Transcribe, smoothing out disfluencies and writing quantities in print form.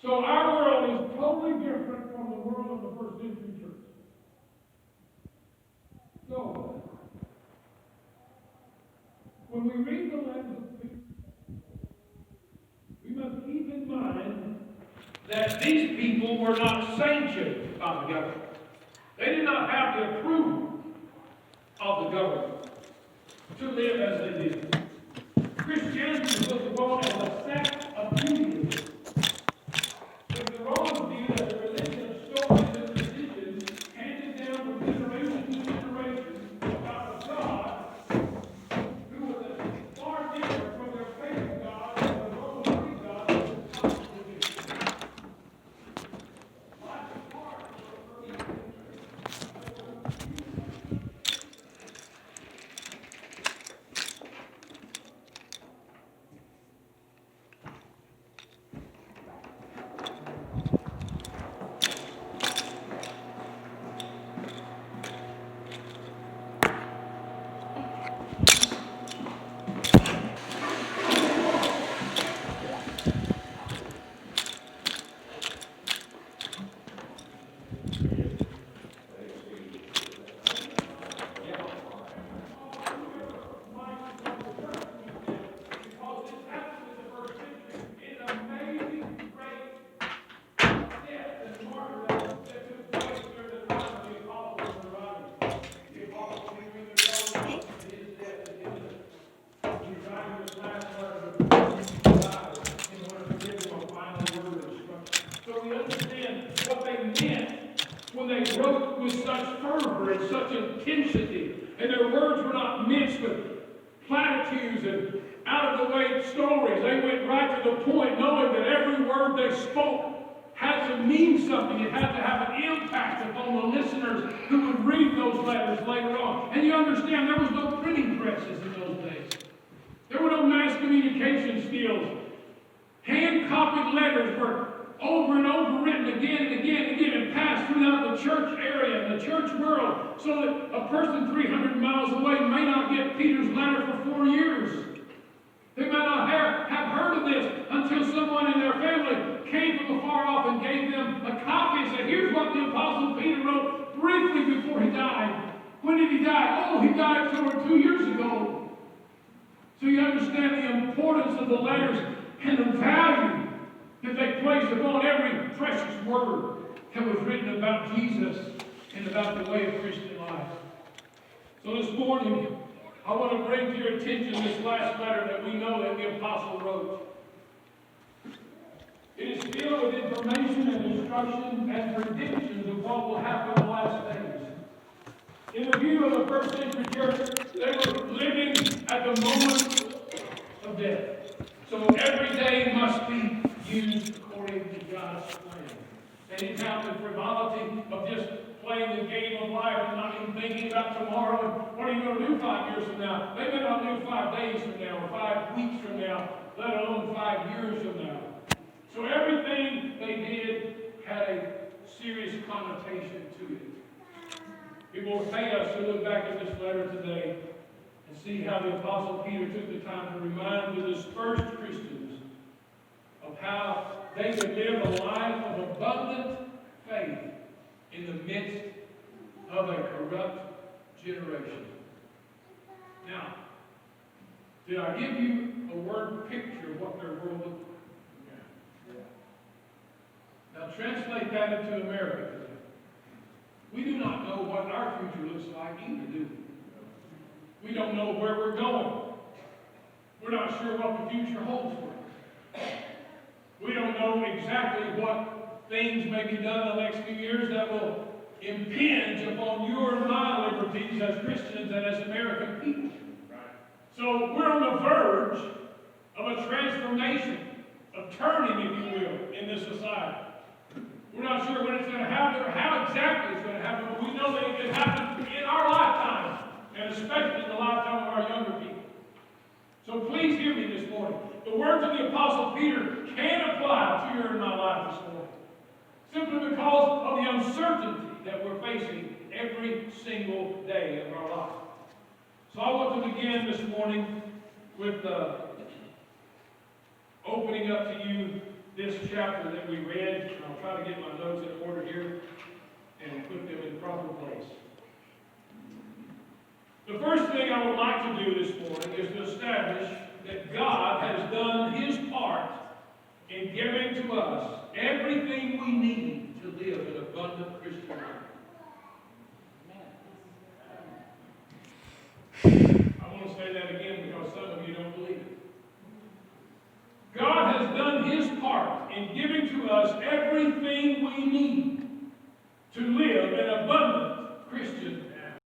So our world is totally different from the world of the first century church. So, when we read the letters of Peter, we must keep in mind that these people were not sanctioned by the government. They did not have the approval of the government to live as they did. Christianity was looked upon as a sect of Judaism. But the Romans viewed as a religion of stories and traditions handed down from generation to generation about a God who was far different from their faith God and the Roman Greek God that was constantly different. Life is hard for a person. When they wrote with such fervor and such intensity, and their words were not mixed with platitudes and out-of-the-way stories. They went right to the point, knowing that every word they spoke had to mean something. It had to have an impact upon the listeners who would read those letters later on. And you understand, there was no printing presses in those days. There were no mass communication skills. Hand-copied letters were over and over written again and again and again and passed throughout the church area and the church world, so that a person 300 miles away may not get Peter's letter for 4 years. They might not have heard of this until someone in their family came from afar off and gave them a copy and said, here's what the Apostle Peter wrote briefly before he died. When did he die? Oh, he died over 2 years ago. So you understand the importance of the letters and the value that they placed upon every precious word that was written about Jesus and about the way of Christian life. So this morning, I want to bring to your attention this last letter that we know that the apostle wrote. It is filled with information and instruction and predictions of what will happen in the last days. In the view of the first century church, they were living at the moment of death. So every day must be used according to God's plan. They didn't have the frivolity of just playing the game of life and not even thinking about tomorrow and what are you going to do 5 years from now. They may not do 5 days from now or 5 weeks from now, let alone 5 years from now. So everything they did had a serious connotation to it. It will pay us to look back at this letter today and see how the Apostle Peter took the time to remind the dispersed Christians of how they could live a life of abundant faith in the midst of a corrupt generation. Now, did I give you a word picture of what their world looked like? Now translate that into America today. We do not know what our future looks like either, do we? We don't know where we're going. We're not sure what the future holds for us. We don't know exactly what things may be done in the next few years that will impinge upon your and my liberties as Christians and as American people. So we're on the verge of a transformation, of turning, if you will, in this society. We're not sure when it's going to happen or how exactly it's going to happen, but we know that it can happen in our lifetime, and especially in the lifetime of our younger people. So please hear me this morning. The words of the Apostle Peter can apply to your and my life this morning, simply because of the uncertainty that we're facing every single day of our life. So I want to begin this morning with opening up to you this chapter that we read, and I'll try to get my notes in order here and put them in proper place. The first thing I would like to do this morning is to establish that God has done His part in giving to us everything we need to live an abundant Christian life. I want to say that again because some of you don't believe it. God has done His part in giving to us everything we need to live an abundant Christian